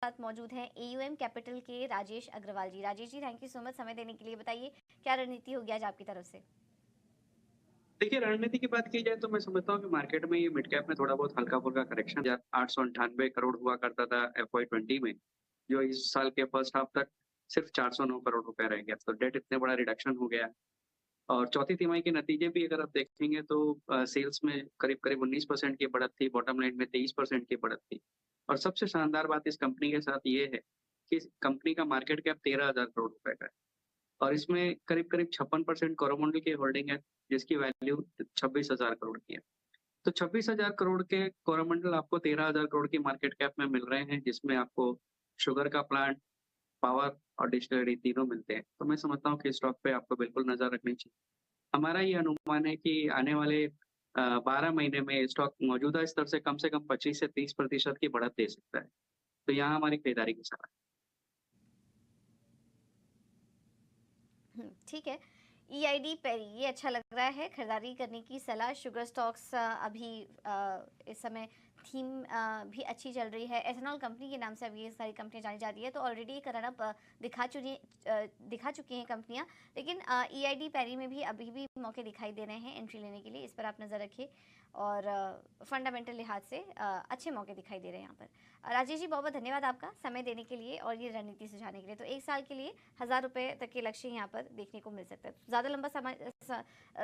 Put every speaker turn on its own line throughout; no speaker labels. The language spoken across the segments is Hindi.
साथ मौजूद हैं एयूएम कैपिटल के राजेश अग्रवाल जी। Rajesh ji, thank you so much समय देने के लिए। बताइए क्या रणनीति होगी आज आपकी तरफ से?
देखिए, रणनीति की बात की जाए तो मैं समझता हूँ कि मार्केट में ये मिड कैप में थोड़ा बहुत हल्का-फुल्का करेक्शन 898 करोड़ हुआ करता था FY20 में, जो इस साल के फर्स्ट हाफ तक सिर्फ 409 करोड़ रुपए रह गया। तो डेट इतने बड़ा रिडक्शन हो गया। और चौथी तिमाही के नतीजे भी अगर आप देखेंगे तो सेल्स में करीब-करीब 19% की बढ़त थी, बॉटम लाइन में 23% की बढ़त थी। और सबसे शानदार बात इस कंपनी के साथ ये है कि इस कंपनी का मार्केट कैप 13,000 करोड़ रुपए का है। और इसमें करीब-करीब 56% कोरोमंडल की होल्डिंग है, जिसकी वैल्यू 26,000 करोड़ की है। तो 26,000 करोड़ के कोरोमंडल आपको 13,000 करोड़ की मार्केट कैप में मिल रहे हैं, जिसमें आपको शुगर का प्लांट, पावर और डिस्टिलरी तीनों मिलते हैं। तो मैं समझता हूँ कि स्टॉक पे आपको बिल्कुल नज़र रखनी चाहिए। हमारा ये अनुमान है कि आने वाले 12 महीने में स्टॉक मौजूदा स्तर से कम 25 से 30% की बढ़त दे सकता है। तो यहाँ हमारी खरीदारी की सलाह है।
ठीक है। ईआईडी पेरी, ये अच्छा लग रहा है, खरीदारी करने की सलाह। शुगर स्टॉक्स अभी इस समय थीम भी अच्छी चल रही है। एथेनॉल कंपनी के नाम से अभी ये सारी कंपनियां जानी जाती है, तो ऑलरेडी एक रन अप दिखा चुकी हैं कंपनियां। लेकिन ईआईडी पेरी में भी अभी भी मौके दिखाई दे रहे हैं एंट्री लेने के लिए, इस पर आप नज़र रखिए। और फंडामेंटल लिहाज से अच्छे मौके दिखाई दे रहे हैं यहाँ पर। राजेश जी, बहुत बहुत धन्यवाद आपका समय देने के लिए और ये रणनीति सुझाने के लिए। तो एक साल के लिए 1,000 रुपये तक के लक्ष्य यहाँ पर देखने को मिल सकता है। ज़्यादा लंबा समय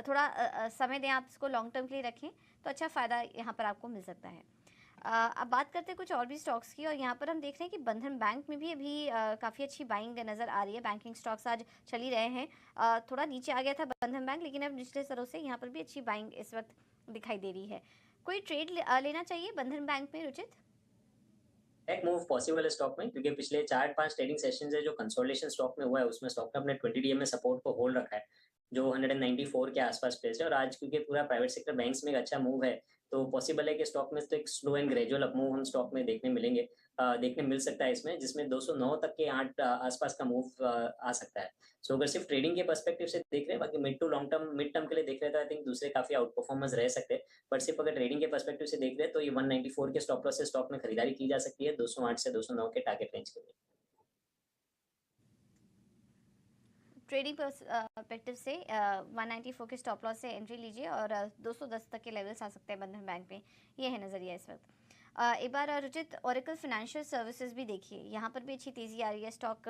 थोड़ा समय दें, आप इसको लॉन्ग टर्म के लिए रखें तो अच्छा फ़ायदा यहाँ पर आपको मिल सकता है। अब बात करते हैं कुछ और भी स्टॉक्स की, और यहाँ पर हम देख रहे हैं कि बंधन बैंक में भी अभी काफ़ी अच्छी बाइंग नज़र आ रही है। बैंकिंग स्टॉक्स आज चल ही रहे हैं। थोड़ा नीचे आ गया था बंधन बैंक, लेकिन अब निचले स्तरों से यहाँ पर भी अच्छी बाइंग इस वक्त दिखाई दे रही है। कोई ट्रेड लेना चाहिए बंधन बैंक में, रुचित?
एक मूव पॉसिबल है स्टॉक में, क्योंकि पिछले 4-5 ट्रेडिंग सेशंस है जो कंसोलिडेशन स्टॉक में हुआ है, उसमें स्टॉक ने अपने 20 डीएमए सपोर्ट को होल्ड रखा है, जो 194 के आसपास प्लेस है। और आज क्योंकि पूरा प्राइवेट सेक्टर बैंक्स में एक अच्छा मूव है, तो पॉसिबल है कि स्टॉक में तो एक slow and gradual up move हम स्टॉक में देखने मिल सकता है इसमें, जिसमें 209 तक के आसपास का मूव आ सकता है। सो अगर सिर्फ ट्रेडिंग के पर्सपेक्टिव से देख रहे हैं, बाकी मिड टर्म के लिए देख रहे हैं, तो आई थिंक दूसरे काफी आउट परफॉर्मेंस रह सकते हैं। बट सिर्फ अगर ट्रेडिंग के पर्सपेक्टिव से देख रहे हैं, तो ये 194 के स्टॉप लॉस से स्टॉक में खरीदारी की जा सकती है 208 से 209 के टारगेट रेंज के लिए।
ट्रेडिंग परस्पेक्टिव से 194 के स्टॉप लॉस से एंट्री लीजिए और 210 तक के लेवल्स आ सकते हैं बंधन बैंक में। ये है नज़रिया इस वक्त। एक बार रुचित, ओरेकल फाइनेंशियल सर्विसेज भी देखिए, यहाँ पर भी अच्छी तेज़ी आ रही है। स्टॉक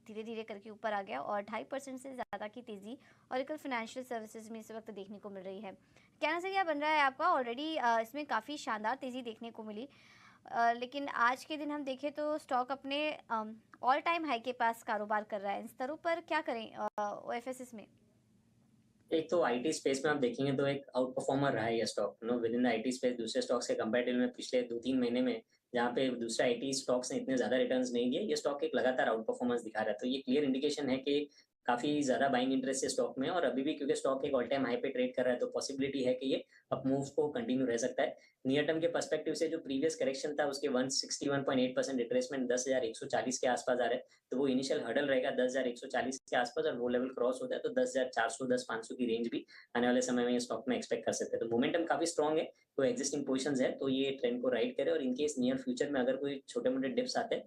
धीरे धीरे करके ऊपर आ गया और 2.5% से ज़्यादा की तेज़ी ओरेकल फाइनेंशियल सर्विसेज में इस वक्त देखने को मिल रही है। क्या नज़रिया बन रहा है आपका? ऑलरेडी इसमें काफ़ी शानदार तेज़ी देखने को मिली, लेकिन आज के दिन हम देखें तो स्टॉक अपने ऑल टाइम हाई के पास कारोबार कर रहा है। इन स्तरों पर क्या करें ओएफएसएस में?
एक तो आईटी स्पेस में आप देखेंगे तो एक आउट परफॉर्मर रहा है ये stock, with in the IT space दूसरे स्टॉक्स के कंपैरेटिव में पिछले 2-3 महीने में, जहाँ पे दूसरे आईटी स्टॉक्स ने इतने ज्यादा रिटर्न्स नहीं दिए, ये स्टॉक एक लगातार आउट परफॉर्मेंस दिखा रहा है। तो ये क्लियर इंडिकेशन है कि काफी ज्यादा बाइंग इंटरेस्ट है स्टॉक में, और अभी भी क्योंकि स्टॉक एक ऑल टाइम हाई पे ट्रेड कर रहा है, तो पॉसिबिलिटी है कि ये अप मूव को कंटिन्यू रह सकता है। नियर टर्म के पर्सपेक्टिव से जो प्रीवियस करेक्शन था उसके 161.8% रिट्रेसमेंट 10,140 के आसपास आ रहा है, तो वो इनिशियल हर्डल रहेगा 10,140 के आसपास, और वो लेवल क्रॉस होता है तो 10,400 10,500 की रेंज भी आने वाले समय में ये स्टॉक में एक्सपेक्ट कर सकते हैं। तो मोमेंटम काफी स्ट्रॉग है, तो एग्जिस्टिंग पोजीशंस है तो ये ट्रेंड को राइड करे, और इनकेस नियर फ्यूचर में अगर कोई छोटे मोटे डिप्स आते हैं